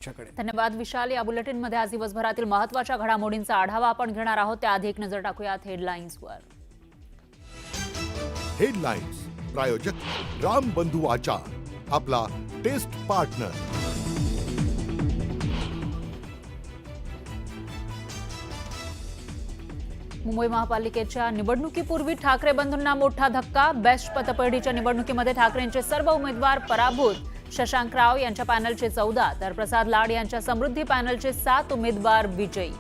धन्यवाद विशाल। या बुलेटिन मध्ये आज दिवसभरातील महत्त्वाच्या घडामोडींचा आढावा आपण घेणार आहोत। त्याआधी एक नजर टाकूयात हेडलाईन्सवर। हेडलाईन्स प्रायोजक राम बंधू आचार, आपला टेस्ट पार्टनर। मुंबई महापालिकेच्या निवडणुकीपूर्वी ठाकरे बंधूंना मोठा धक्का। बेस्ट पतपेढीच्या निवडणुकीमध्ये ठाकरेंचे सर्व उमेदवार पराभूत। शशांक राव यांच्या पॅनलचे 14 तर प्रसाद लाड यांच्या समृद्धी पॅनलचे 7 उमेदवार विजयी।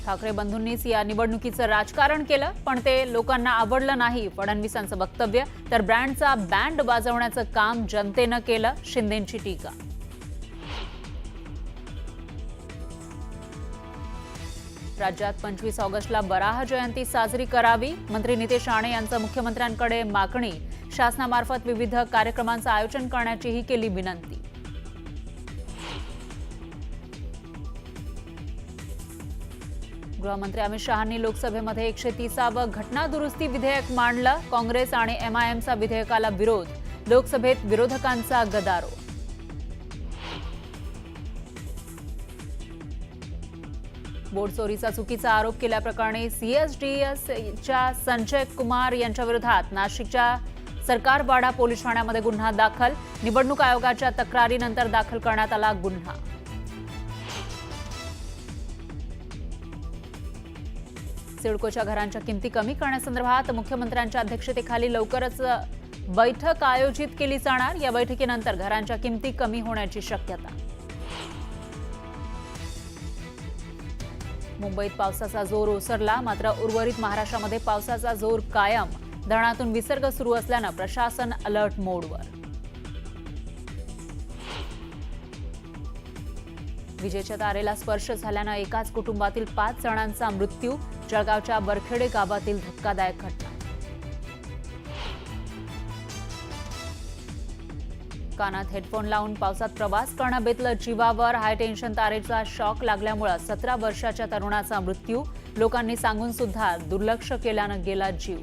ठाकरे बंधूंनीच या निवडणुकीचं राजकारण केलं, पण ते लोकांना आवडलं नाही, फडणवीसांचं वक्तव्य। तर ब्रँडचा बँड वाजवण्याचं काम जनतेनं केलं, शिंदेंची टीका। राज्यात 25 ऑगस्टला बराह जयंती साजरी करावी। मंत्री नितेश राणे यांचं मुख्यमंत्र्यांकडे मागणी। शासनामार्फत विविध कार्यक्रमांचं आयोजन करण्याचीही केली विनंती। गृहमंत्री अमित शहांनी लोकसभेमध्ये 130वे घटना दुरुस्ती विधेयक मांडलं। काँग्रेस आणि एमआयएमचा विधेयकाला विरोध। लोकसभेत विरोधकांचा गदारोळ। बोट चोरीचा चुकीचा आरोप केल्याप्रकरणी सीएसडीएसच्या संजय कुमार यांच्या विरोधात नाशिकच्या सरकारवाडा पोलीस ठाण्यामध्ये गुन्हा दाखल। निवडणूक आयोगाच्या तक्रारीनंतर दाखल करण्यात आला गुन्हा। सिडकोच्या घरांच्या किमती कमी करण्यासंदर्भात मुख्यमंत्र्यांच्या अध्यक्षतेखाली लवकरच बैठक आयोजित केली जाणार। या बैठकीनंतर घरांच्या किमती कमी होण्याची शक्यता। मुंबईत पावसाचा जोर ओसरला, मात्र उर्वरित महाराष्ट्रामध्ये पावसाचा जोर कायम। धरणातून विसर्ग सुरू असल्यानं प्रशासन अलर्ट मोडवर। विजेच्या तारेला स्पर्श झाल्यानं एकाच कुटुंबातील 5 जणांचा मृत्यू। जळगावच्या बरखेडे गावातील धक्कादायक घटना। कानात हेडफोन लावून पावसात प्रवास करणं बेतलं जीवावर। हाय टेन्शन तारेचा शॉक लागल्यामुळे 17 वर्षाच्या तरुणाचा मृत्यू। लोकांनी सांगून सुद्धा दुर्लक्ष केल्यानं गेला जीव।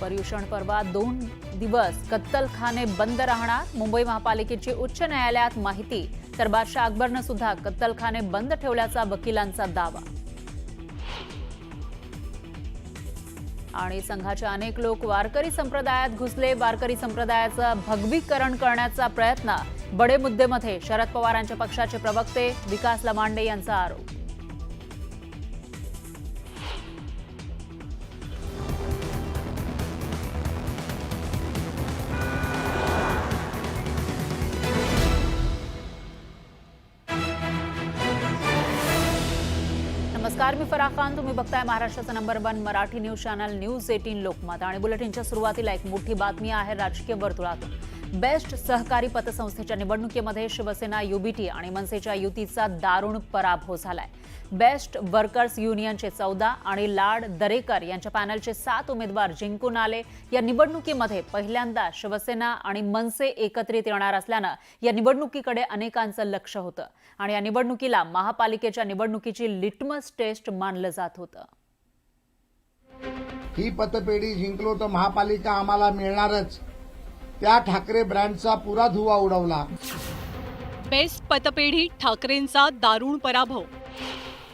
पर्युषण पर्वात 2 दिवस कत्तलखाने बंद राहणार। मुंबई महापालिकेची उच्च न्यायालयात माहिती। तर बादशाह अकबरनं सुद्धा कत्तलखाने बंद ठेवल्याचा वकिलांचा दावा। आणि संघाचे अनेक लोक वारकरी संप्रदायात घुसले। वारकरी संप्रदायाचं भगवीकरण करण्याचा प्रयत्न। बडे मुद्देमध्ये शरद पवारांच्या पक्षाचे प्रवक्ते विकास लमांडे यांचा आरोप। नमस्कार, मी फराह खान। तुम्ही बघताय महाराष्ट्राचा number 1 Marathi news channel news 18 Lokmat. आणि बुलेटिनच्या सुरुवातीला एक मोठी बातमी आहे राजकीय वर्तुळातून। बेस्ट सहकारी पतसंस्थेच्या निवडणुकीमध्ये शिवसेना, युबीटी आणि मनसेच्या युतीचा दारुण पराभव झालाय। बेस्ट वर्कर्स युनियनचे 14 आणि लाड दरेकर यांच्या पॅनलचे 7 उमेदवार जिंकून आले। या निवडणुकीमध्ये पहिल्यांदा शिवसेना आणि मनसे एकत्रित येणार असल्यानं या निवडणुकीकडे अनेकांचं लक्ष होतं आणि या निवडणुकीला महापालिकेच्या निवडणुकीची लिटमस टेस्ट मानलं जात होतं। ही पतपेढी जिंकलो तर महापालिका आम्हाला मिळणारच, त्या ठाकरे ब्रँडचा पुरा धुवा उडवला। बेस्ट पतपेढी ठाकरेंचा दारुण पराभव।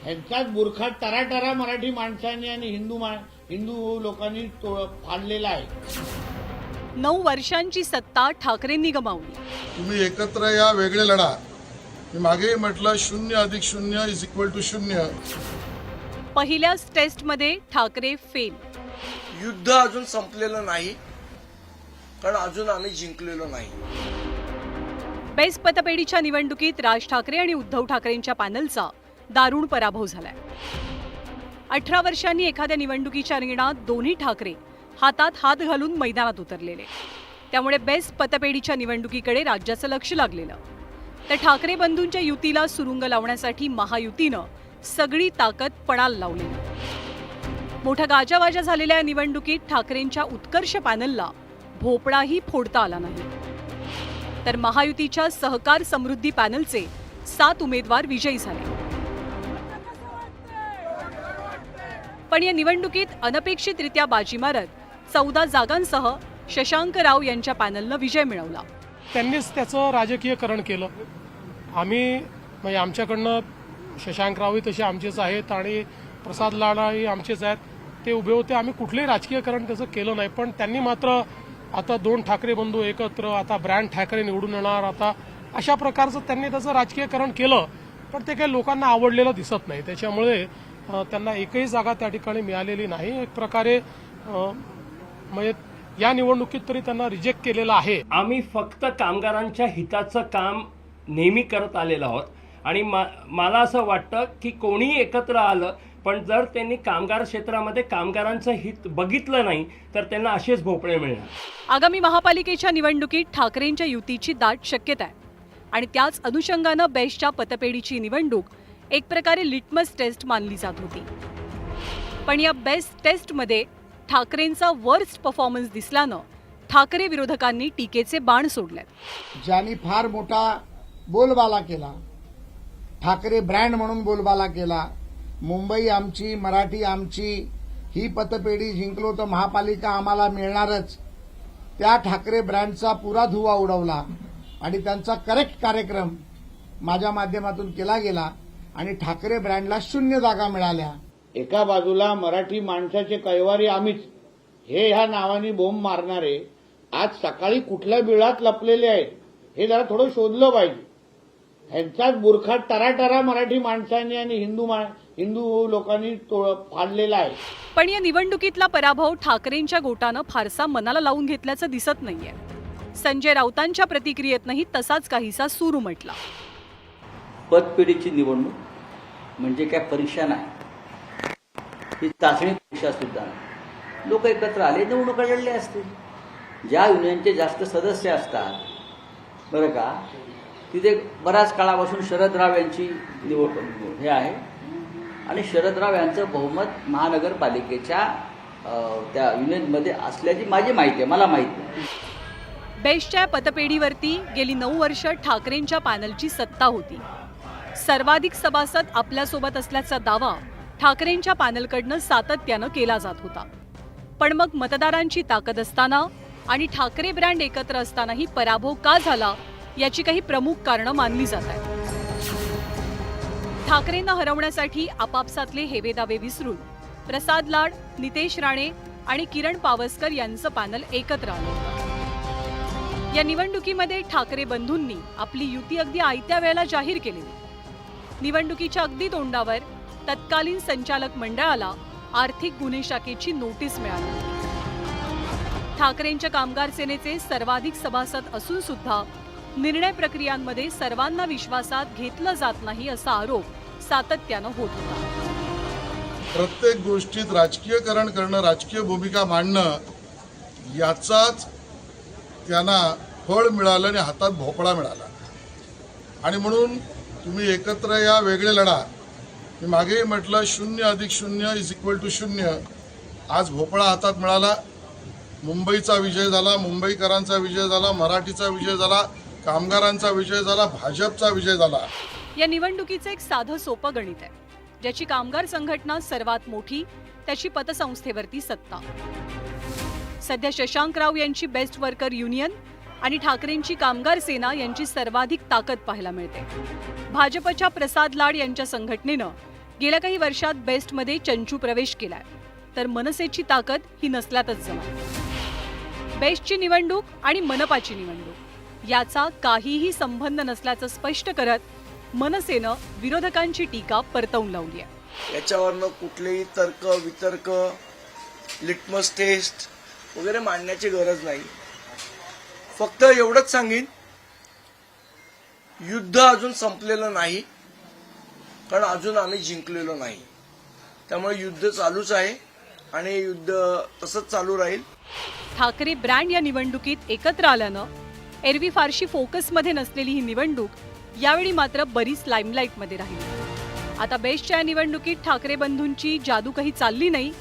ह्यांच्याच बुरखा टराटरा मराठी माणसांनी आणि हिंदू लोकांनी फाडलेला आहे। 9 वर्षांची सत्ता ठाकरेंनी गमावली। तुम्ही एकत्र या, वेगळे लढा। मी मागेही म्हटलं 0+0 = 0। पहिल्याच टेस्टमध्ये ठाकरे फेल। युद्ध अजून संपलेलं नाही, कारण अजून आम्ही जिंकलेलो नाही। बेस्ट पतपेढीच्या निवडणुकीत राज ठाकरे आणि उद्धव ठाकरेंच्या पॅनलचा दारुण पराभव झालाय। 18 वर्षांनी एखाद्या निवडणुकीच्या रिंगणात दोन्ही ठाकरे हातात हात घालून मैदानात उतरलेले। त्यामुळे बेस्ट पतपेढीच्या निवडणुकीकडे राज्याचं लक्ष लागलेलं। तर ठाकरे बंधूंच्या युतीला सुरुंग लावण्यासाठी महायुतीनं सगळी ताकद पणाला लावली। मोठा गाजावाजा झालेल्या निवडणुकीत ठाकरेंच्या उत्कर्ष पॅनलला भोपळाही फोडता आला नाही। तर महायुतीच्या सहकार समृद्धी पॅनलचे 7 उमेदवार विजयी झाले। पण या निवडणुकीत अनपेक्षितरित्या बाजी मारत 14 जागांसह शशांक राव यांच्या पॅनलनं विजय मिळवला. त्यांनीच त्याचं राजकीयकरण केलं. आम्ही म्हणजे आमच्याकडनं शशांकरावही तसे आमचेच आहेत आणि प्रसाद लाडाही आमचेच आहेत. ते उभे होते. आम्ही कुठलेही राजकीयकरण त्याचं केलं नाही. पण त्यांनी मात्र आता 2 ठाकरे बंधू एकत्र, आता ब्रँड ठाकरे निवडून येणार, आता अशा प्रकारचं त्यांनी त्याचं राजकीयकरण केलं. पण ते काही लोकांना आवडलेलं दिसत नाही. त्याच्यामुळे त्यांना एकही जागा त्या ठिकाणी मिळालेली नाही. एक प्रकारे म्हणजे या निवडणुकीत तरी त्यांना रिजेक्ट केलेलं आहे. आम्ही फक्त कामगारांच्या हिताचं काम नेहमी करत आलेलो आहोत आणि मला असं वाटतं की कोणीही एकत्र आलं पण जर त्यांनी कामगार क्षेत्रामध्ये कामगारांचं हित बघितलं नाही तर त्यांना असेच भोपळे मिळणार. आगामी महापालिकेच्या निवडणुकीत ठाकरेंच्या युतीची दाट शक्यता आहे आणि त्याच अनुषंगानं बेस्टच्या पतपेढीची निवडणूक एक प्रकारे लिटमस टेस्ट मानली जात होती. पण या बेस्ट टेस्टमध्ये ठाकरेंचा वर्स्ट परफॉर्मन्स दिसल्यानं ठाकरे विरोधकांनी टीकेचे बाण सोडलेत. ज्यांनी फार मोठा बोलबाला केला, ठाकरे ब्रँड म्हणून बोलबाला केला, मुंबई आमची, मराठी आमची, ही पतपेढी जिंकलो तर महापालिका आम्हाला मिळणारच, त्या ठाकरे ब्रँडचा पुरा धुवा उडवला आणि त्यांचा करेक्ट कार्यक्रम माझ्या माध्यमातून केला गेला आणि ठाकरे ब्रँडला 0 जागा मिळाल्या. एका बाजूला मराठी माणसाचे कैवारी आम्हीच हे ह्या नावाने बोंब मारणारे आज सकाळी कुठल्या बिळात लपलेले आहेत हे जरा थोडं शोधलं पाहिजे. ह्यांचाच बुरखा टराटरा मराठी माणसांनी आणि हिंदू लोकांनी फाडलेला आहे. पण या निवडणुकीतला पराभव ठाकरेंच्या गोटानं फारसा मनाला लावून घेतल्याचं दिसत नाहीये. संजय राऊतांच्या प्रतिक्रियेतनंही तसाच काहीसा सूर उमटला. पतपेढीची निवडणूक म्हणजे काय परीक्षा नाही, ही चाचणी परीक्षा सुद्धा नाही. लोक एकत्र आले, निवडणुका लढल्या असतील. ज्या युनियनचे जास्त सदस्य असतात बरं का, तिथे बऱ्याच काळापासून शरदराव यांची निवड हे आहे आणि शरदराव यांचं बहुमत महानगरपालिकेच्या त्या युनियनमध्ये असल्याची माझी माहिती आहे, मला माहिती आहे. बेस्टच्या पतपेढीवरती गेली 9 वर्ष ठाकरेंच्या पॅनलची सत्ता होती. सर्वाधिक सभासद आपल्यासोबत असल्याचा दावा ठाकरेंच्या पॅनलकडनं सातत्यानं केला जात होता. पण मग मतदारांची ताकद असताना आणि ठाकरे ब्रँड एकत्र असतानाही पराभव का झाला याची काही प्रमुख कारणं मानली जात आहेत. ठाकरेंना हरवण्यासाठी आपापसातले हेवेदावे विसरून प्रसाद लाड, नितेश राणे आणि किरण पावसकर यांचं पॅनल एकत्र आलं. या निवडणुकीमध्ये ठाकरे बंधूंनी आपली युती अगदी आयत्या वेळेला जाहीर केलेली. निवडणुकीच्या अगदी तोंडावर तत्कालीन संचालक मंडळाला आर्थिक गुन्हे शाखेची नोटीस मिळाली होती. ठाकरेंच्या कामगार सेनेचे सर्वाधिक सभासद असून सुद्धा निर्णय प्रक्रियांमध्ये सर्वांना विश्वासात घेतलं जात नाही असा आरोप सातत्यानं होत होता. प्रत्येक गोष्टीत राजकीयकरण करणं, राजकीय भूमिका मांडणं याचाच त्यांना फळ मिळालं आणि हातात भोपळा मिळाला. आणि म्हणून तुम्ही एकत्र या, वेगळे लढा. मी मागेही म्हटलं 0+0 = 0. आज भोपळा हातात मिळाला. मुंबईचा विजय झाला, मुंबईकरांचा विजय झाला, मराठीचा विजय झाला, कामगारांचा विजय झाला, भाजपचा विजय झाला. या निवडणुकीचं एक साधं सोपं गणित आहे. ज्याची कामगार संघटना सर्वात मोठी त्याची पतसंस्थेवरती सत्ता. सध्या शशांक राव यांची बेस्ट वर्कर युनियन आणि ठाकरेंची कामगार सेना यांची सर्वाधिक ताकद पाहायला मिळते. भाजपच्या प्रसाद लाड यांच्या संघटनेनं गेल्या काही वर्षात बेस्टमध्ये चंचू प्रवेश केलाय, तर मनसेची ताकद ही नसल्यातच जमा. बेस्टची निवडणूक आणि मनपाची निवडणूक याचा काहीही संबंध नसल्याचं स्पष्ट करत मनसेनं विरोधकांची टीका परतवून लावली आहे. याच्यावरनं कुठलेही तर्क वितर्क, लिटमस टेस्ट वगैरे मांडण्याची गरज नाही. फक्त एवढंच सांगेन, युद्ध अजून संपलेलं नाही, कारण अजून आम्ही जिंकलेलो नाही. त्यामुळे युद्ध चालूच आहे आणि हे युद्ध तसंच चालू राहील. ठाकरे ब्रँड या निवडणुकीत एकत्र आल्यानं एरवी फारशी फोकसमध्ये नसलेली ही निवडणूक यावेळी मात्र बरीच लाईमलाईटमध्ये राहिली. आता बेस्टच्या या निवडणुकीत ठाकरे बंधूंची जादू काही चालली नाही,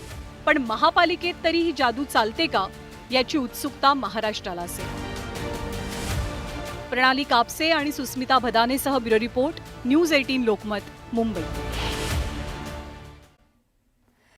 पण महापालिकेत तरी ही जादू चालते का याची उत्सुकता महाराष्ट्राला असेल. प्रणाली कापसे आणि सुस्मिता भदानेसह bureau report, news 18 Lokmat, Mumbai.